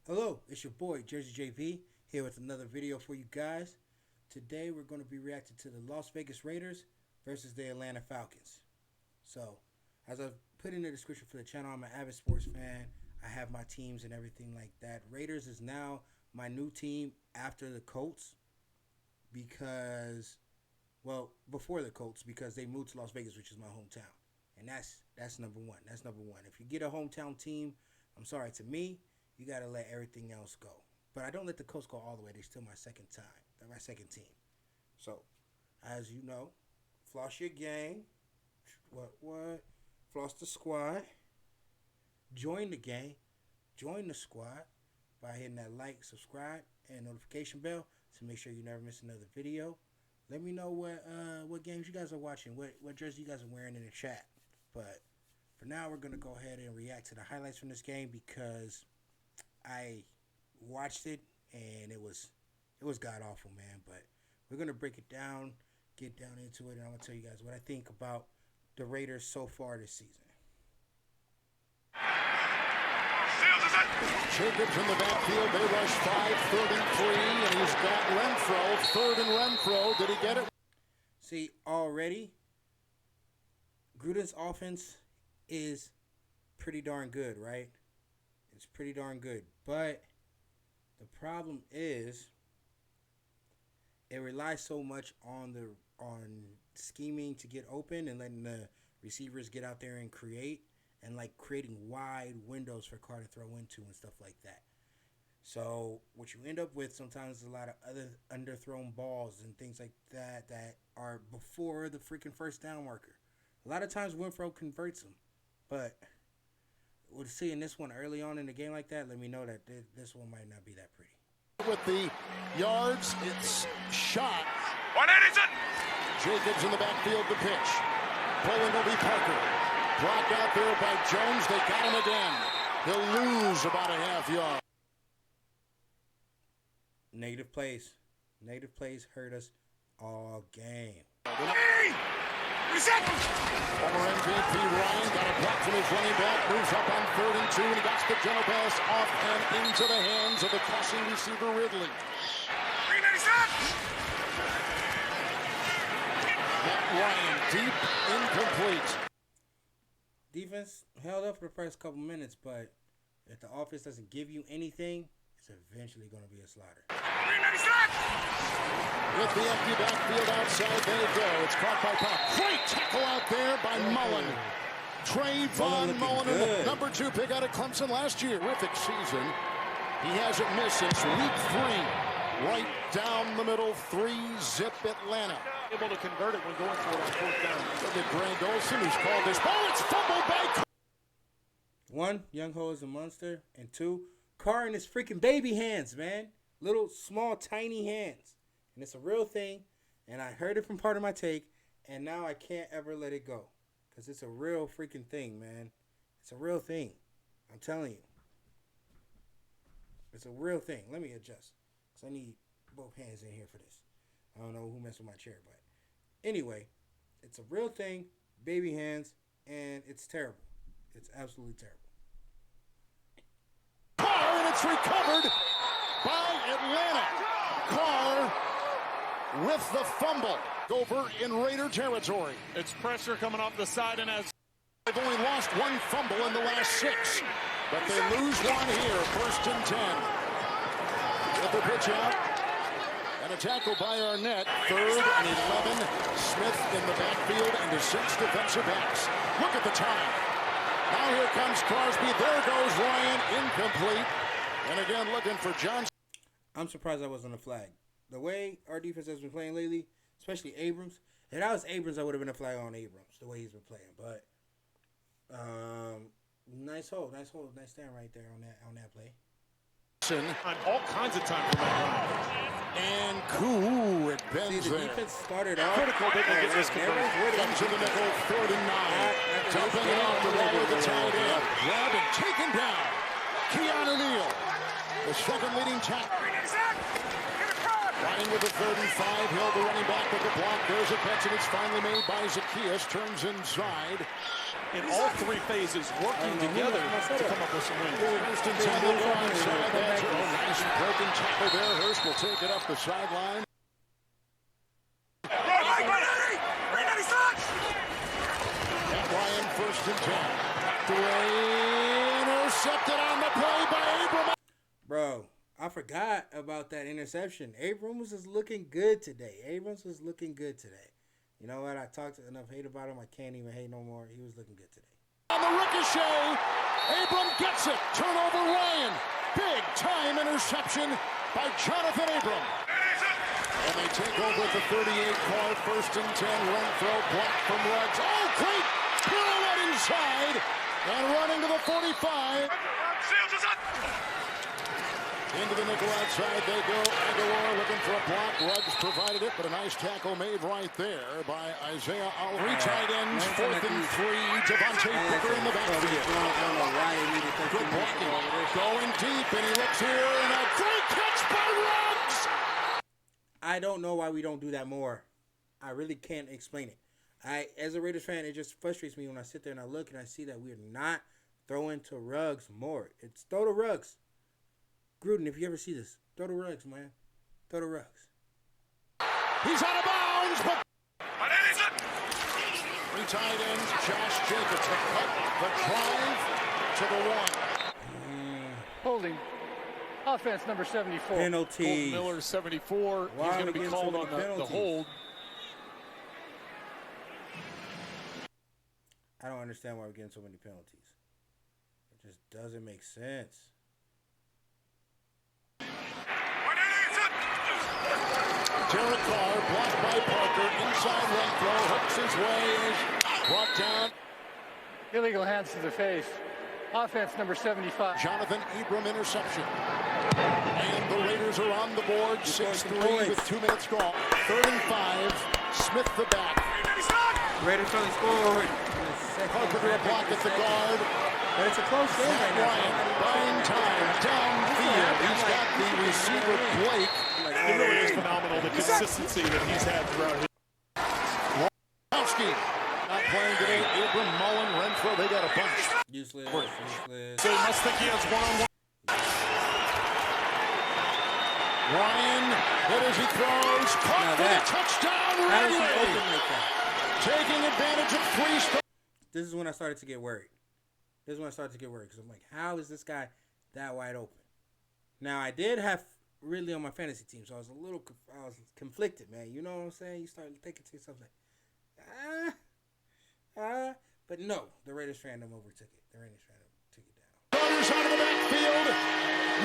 Hello, it's your boy Jersey JV here with another video for you guys. Today we're going to be reacting to the Las Vegas Raiders versus the Atlanta Falcons. So, as I've put in the description for the channel, I'm an avid sports fan. I have my teams and everything like that. Raiders is now my new team after the Colts because, well, before the Colts because they moved to Las Vegas, which is my hometown. And that's number one. That's number one. If you get a hometown team, I'm sorry, to me, you got to let everything else go. But I don't let the Colts go all the way. They're still my second time. They're my second team. So, as you know, floss your gang. What? Floss the squad. Join the gang. Join the squad by hitting that like, subscribe, and notification bell to make sure you never miss another video. Let me know what games you guys are watching, what jersey you guys are wearing in the chat. But for now, we're going to go ahead and react to the highlights from this game because I watched it and it was god awful, man. But we're gonna break it down, get down into it, and I'm gonna tell you guys what I think about the Raiders so far this season. Jacobs in the backfield. They rush 5:33, and he's got Renfro. Third and Renfro. Did he get it? See, already, Gruden's offense is pretty darn good, right? It's pretty darn good. But the problem is it relies so much on scheming to get open and letting the receivers get out there and create and like creating wide windows for Carr to throw into and stuff like that. So what you end up with sometimes is a lot of other underthrown balls and things like that that are before the freaking first down marker. A lot of times Renfro converts them, but with seeing this one early on in the game like that, let me know that this one might not be that pretty. With the yards, it's shot. 180. Jacobs in the backfield, the pitch. Pulling will be Parker. Blocked out there by Jones. They got him again. He'll lose about a half yard. Negative plays. Negative plays hurt us all game. Former MVP Ryan got a block from his running back, moves up on 3rd and 2, and he got the general pass off and into the hands of the crossing receiver Ridley. Matt Ryan, deep, incomplete. Defense held up for the first couple minutes, but if the offense doesn't give you anything, it's eventually going to be a slaughter. With the empty backfield outside, there you go. It's caught by Pop. Great tackle out there by Mullen. Trayvon Mullen, number 2 pick out of Clemson last year. Terrific season. He hasn't missed since week 3. Right down the middle, 3-zip Atlanta. Able to convert it when going for it on 4th down. Look at Greg Olsen, who's called this ball. It's fumbled by. 1, Young Ho is a monster, and 2, Carr in his freaking baby hands, man. Little, small, tiny hands. And it's a real thing, and I heard it from part of my take, and now I can't ever let it go. Because it's a real freaking thing, man. It's a real thing. I'm telling you. It's a real thing. Let me adjust. Because I need both hands in here for this. I don't know who messed with my chair, but anyway, it's a real thing, baby hands, and it's terrible. It's absolutely terrible. Carr, and it's recovered by Atlanta. Carr with the fumble over in Raider territory. It's pressure coming off the side, and as They've only lost 1 fumble in the last 6, but they lose 1 here. 1st and 10. With the pitch out. And a tackle by Arnett. 3rd and 11. Smith in the backfield and the 6 defensive backs. Look at the time. Now here comes Crosby. There goes Ryan. Incomplete. And again looking for Johnson. I'm surprised that wasn't a flag. The way our defense has been playing lately, especially Abrams. If that was Abrams, I would have been a flag on Abrams, the way he's been playing. But nice hold, nice stand right there on that play. on all kinds of time for Matt. And Koo, it bends See, the there. defense started off. Critical, they can get this converted. Comes to the nickel, 3rd and 9. Dumping it off the wall with the tight end. Grab and taken down. Keanu Neal, the second leading tackle. Running with the 35, Hill the running back with the block. There's a catch, and it's finally made by Zacchaeus. Turns inside. In all three phases, working together to come up with some wins. First and 10 will go inside. That's a nice broken tackle there. Hurst will take it up the sideline. Matt Ryan, first and 10. Intercepted on the play by Abram. Bro, I forgot about that interception. Abrams was looking good today. You know what? I talked enough hate about him. I can't even hate no more. He was looking good today. On the ricochet, Abram gets it. Turnover Ryan. Big time interception by Jonathan Abram. And they take over at the 38 Carr. First and 10. Run throw block from Ruggs. Oh, great pirouette inside. And running to the 45. Into the nickel outside they go. Aguilar looking for a block. Ruggs provided it, but a nice tackle made right there by Isaiah Oliver. Three tight ends, 4th and 3. Devontae Booker in the backfield. Good blocking. Going deep, and he looks here, and a great catch by Ruggs. I don't know why we don't do that more. I really can't explain it. As a Raiders fan, it just frustrates me when I sit there and I look and I see that we're not throwing to Ruggs more. It's throw to Ruggs. Gruden, if you ever see this, throw to Ruggs, man. Throw to Ruggs. He's out of bounds, but three tight ends. Josh Jacobs to cut the drive to the 1. Holding. Offense number 74. Penalty. Colton Miller, 74. Why He's are going to we be getting called so on many the penalties? hold. I don't understand why we're getting so many penalties. It just doesn't make sense. Derek Carr blocked by Parker. Inside run throw. Hooks his way. Brought down. Illegal hands to the face. Offense number 75. Jonathan Abram interception. And the Raiders are on the board. 6-3 with 2 minutes gone. 3rd and 5. Smith the back. Raiders only scored. Parker to a block at the guard. But it's a close game right now. Ryan buying time downfield. He's got the receiver Blake. It really is phenomenal, the consistency that he's had throughout his. Rowski not playing today. Abram, Mullen, Renfro, they got a bunch. Useless. So he must think he has one-on-one. Ryan, hit as he throws. Caught for the touchdown. How is he Ridley open like that? taking advantage of 3 spots. This is when I started to get worried. Because I'm like, how is this guy that wide open? Now, I did have really on my fantasy team, so I was conflicted, man. You know what I'm saying? You start thinking to yourself like, but no, the Raiders fandom overtook it. The Raiders fandom took it down. Runners out of the backfield.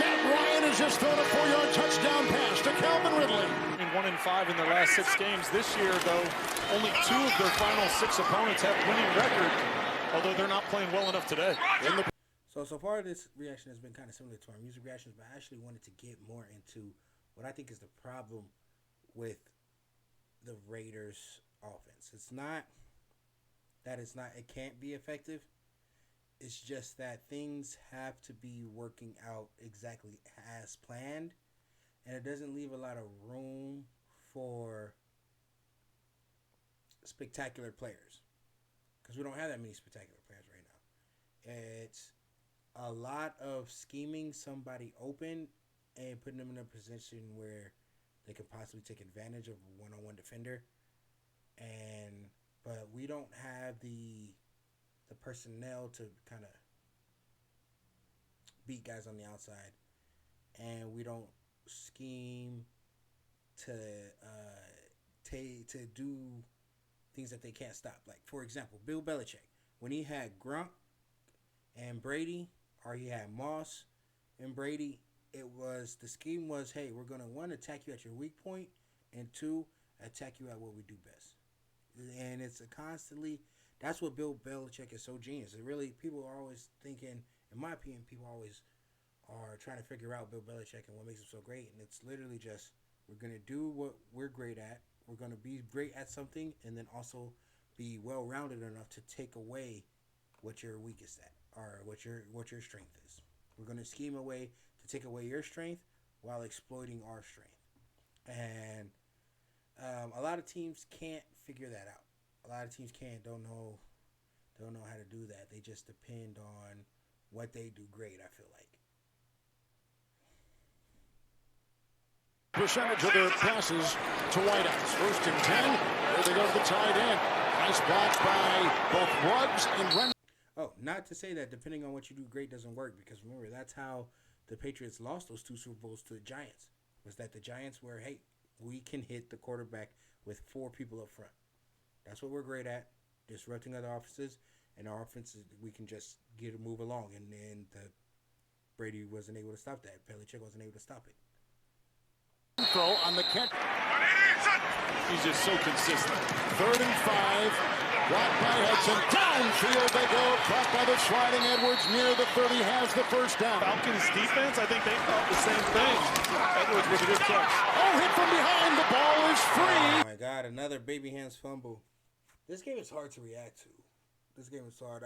Matt Ryan has just thrown a 4-yard touchdown pass to Calvin Ridley. 1-5 in their last 6 games. This year, though, only 2 of their final 6 opponents have winning record, although they're not playing well enough today. So far, this reaction has been kind of similar to our music reactions, but I actually wanted to get more into what I think is the problem with the Raiders' offense. It's not that it can't be effective. It's just that things have to be working out exactly as planned, and it doesn't leave a lot of room for spectacular players because we don't have that many spectacular players right now. It's a lot of scheming somebody open and putting them in a position where they could possibly take advantage of a one-on-one defender, but we don't have the personnel to kind of beat guys on the outside, and we don't scheme to do things that they can't stop. Like, for example, Bill Belichick, when he had Gronk and Brady, or he had Moss and Brady, the scheme was, hey, we're going to, 1, attack you at your weak point, and 2, attack you at what we do best. And it's that's what Bill Belichick is so genius. People are always thinking, in my opinion, people always are trying to figure out Bill Belichick and what makes him so great. And it's literally just, we're going to do what we're great at. We're going to be great at something, and then also be well-rounded enough to take away what you're weakest at, or what your strength is. We're going to scheme a way to take away your strength while exploiting our strength. And a lot of teams can't figure that out. A lot of teams don't know how to do that. They just depend on what they do great, I feel like. Percentage of their passes to wideouts. 1st and 10. There they go to the tight end. Nice block by both Ruggs and Ren. Oh, not to say that depending on what you do great doesn't work, because remember, that's how the Patriots lost those 2 Super Bowls to the Giants. Was that the Giants were, hey, we can hit the quarterback with 4 people up front. That's what we're great at, disrupting other offenses. And our offenses, we can just get a move along. And then Brady wasn't able to stop that. Belichick wasn't able to stop it. Throw on the catch. He's just so consistent. 3rd and 5. Blocked by Hudson. Downfield they go. Caught by the sliding Edwards near the 30. Has the first down. Falcons defense, I think they thought the same thing. Edwards with a good catch. Oh, hit from behind. The ball is free. Oh my God, another baby hands fumble. This game is hard to react to. This game is hard.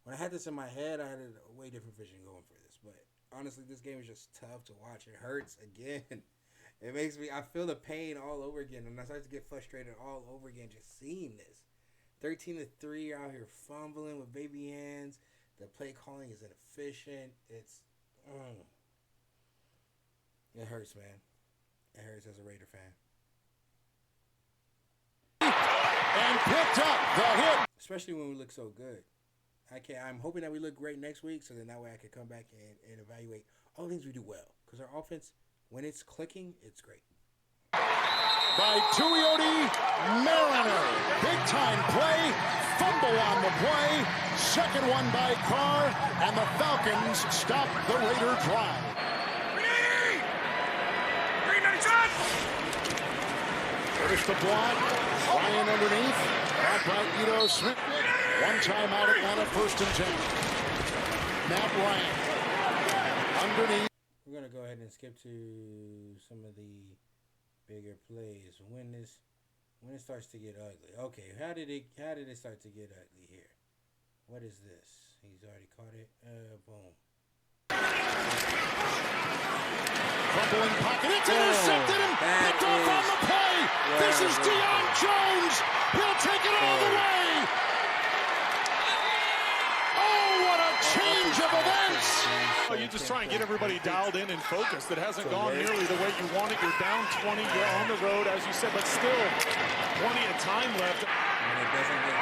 When I had this in my head, I had a way different vision going for this. But honestly, this game is just tough to watch. It hurts again. It makes me, I feel the pain all over again. And I start to get frustrated all over again just seeing this. 13-3 out here fumbling with baby hands. The play calling is inefficient. It hurts, man. It hurts as a Raider fan. And picked up the hit. Especially when we look so good. I'm hoping that we look great next week, so then that way I can come back and evaluate all the things we do well. Because our offense, when it's clicking, it's great. By Tuioti Mariner. Big time play. Fumble on the play. Second one by Carr. And the Falcons stop the Raider drive. First the block. Ryan underneath. Caught by Ito Smith. One time out Atlanta. 1st and 10. Matt Ryan. Underneath. We're going to go ahead and skip to some of the bigger plays. When it starts to get ugly. Okay, how did it start to get ugly here? What is this? He's already caught it. Boom. Fumbling pocket. It's intercepted and picked off on the play. This is Deion Jones. He'll take it all the way. Oh, what a change of events. Oh, you just try and get everybody dialed in and focused. It hasn't gone nearly the way you want it. You're down 20. You're on the road, as you said, but still plenty of time left. When it doesn't get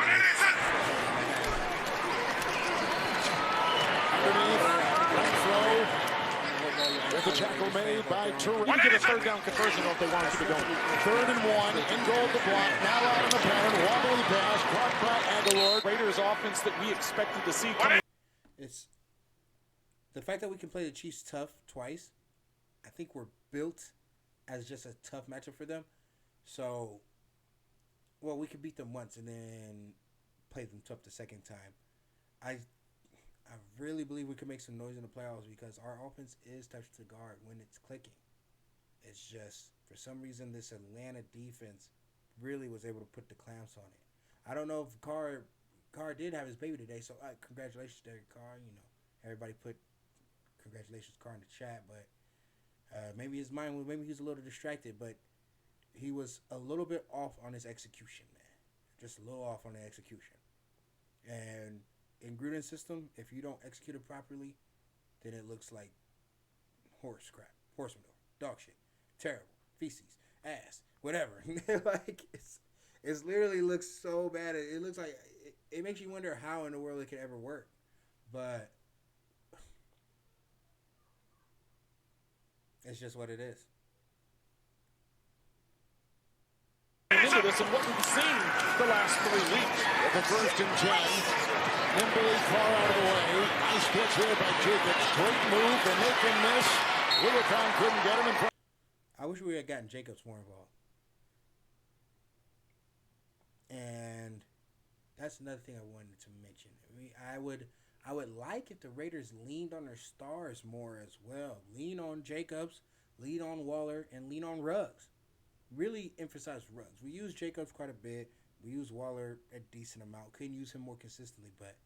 With the tackle made by Turner. You get a 3rd down conversion if they want to keep it going. 3rd and 1. In goal the block. Now out of the pattern. Wobbly pass. Caught by Aguilar. Raiders offense that we expected to see coming. It's the fact that we can play the Chiefs tough twice. I think we're built as just a tough matchup for them. So, well, we could beat them once and then play them tough the second time. I really believe we could make some noise in the playoffs because our offense is tough to guard when it's clicking. It's just, for some reason, this Atlanta defense really was able to put the clamps on it. I don't know if Carr did have his baby today, so congratulations, Derek Carr. You know, everybody put congratulations Carr in the chat, but maybe his mind was, maybe he was a little distracted, but he was a little bit off on his execution, man. Just a little off on the execution. And in Gruden's system, if you don't execute it properly, then it looks like horse crap, horse manure, dog shit, terrible, feces, ass, whatever. Like it's literally looks so bad. It looks like it makes you wonder how in the world it could ever work. But it's just what it is. Into this and what we've seen the last 3 weeks. The 1st and 10. Nimbly Carr out of the way. Nice pitch here by Jacobs. Great move. They make him miss. Willicon couldn't get him in front. I wish we had gotten Jacobs more involved. And that's another thing I wanted to mention. I would like if the Raiders leaned on their stars more as well. Lean on Jacobs, lean on Waller, and lean on Ruggs. Really emphasize Ruggs. We use Jacobs quite a bit. We use Waller a decent amount. Couldn't use him more consistently, but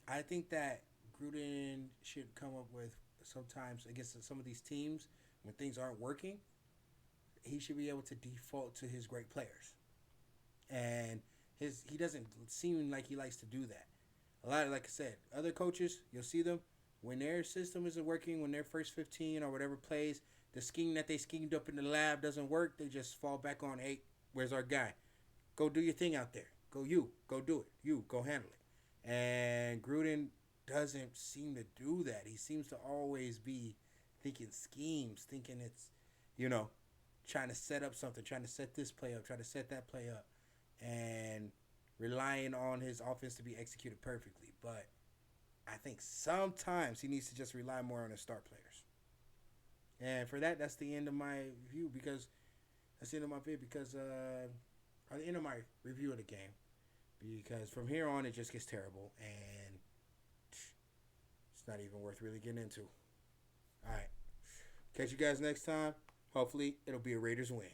I think that Gruden should come up with sometimes against some of these teams when things aren't working, he should be able to default to his great players. And he doesn't seem like he likes to do that. A lot of, like I said, other coaches, you'll see them, when their system isn't working, when their first 15 or whatever plays, the scheme that they schemed up in the lab doesn't work, they just fall back on, hey, where's our guy? Go do your thing out there. Go do it. Go handle it. And Gruden doesn't seem to do that. He seems to always be thinking schemes, thinking it's, trying to set up something, trying to set this play up, trying to set that play up, and relying on his offense to be executed perfectly. But I think sometimes he needs to just rely more on his star players. And for that, that's the end of my review because or the end of my review of the game. Because from here on, it just gets terrible, and it's not even worth really getting into. All right. Catch you guys next time. Hopefully, it'll be a Raiders win.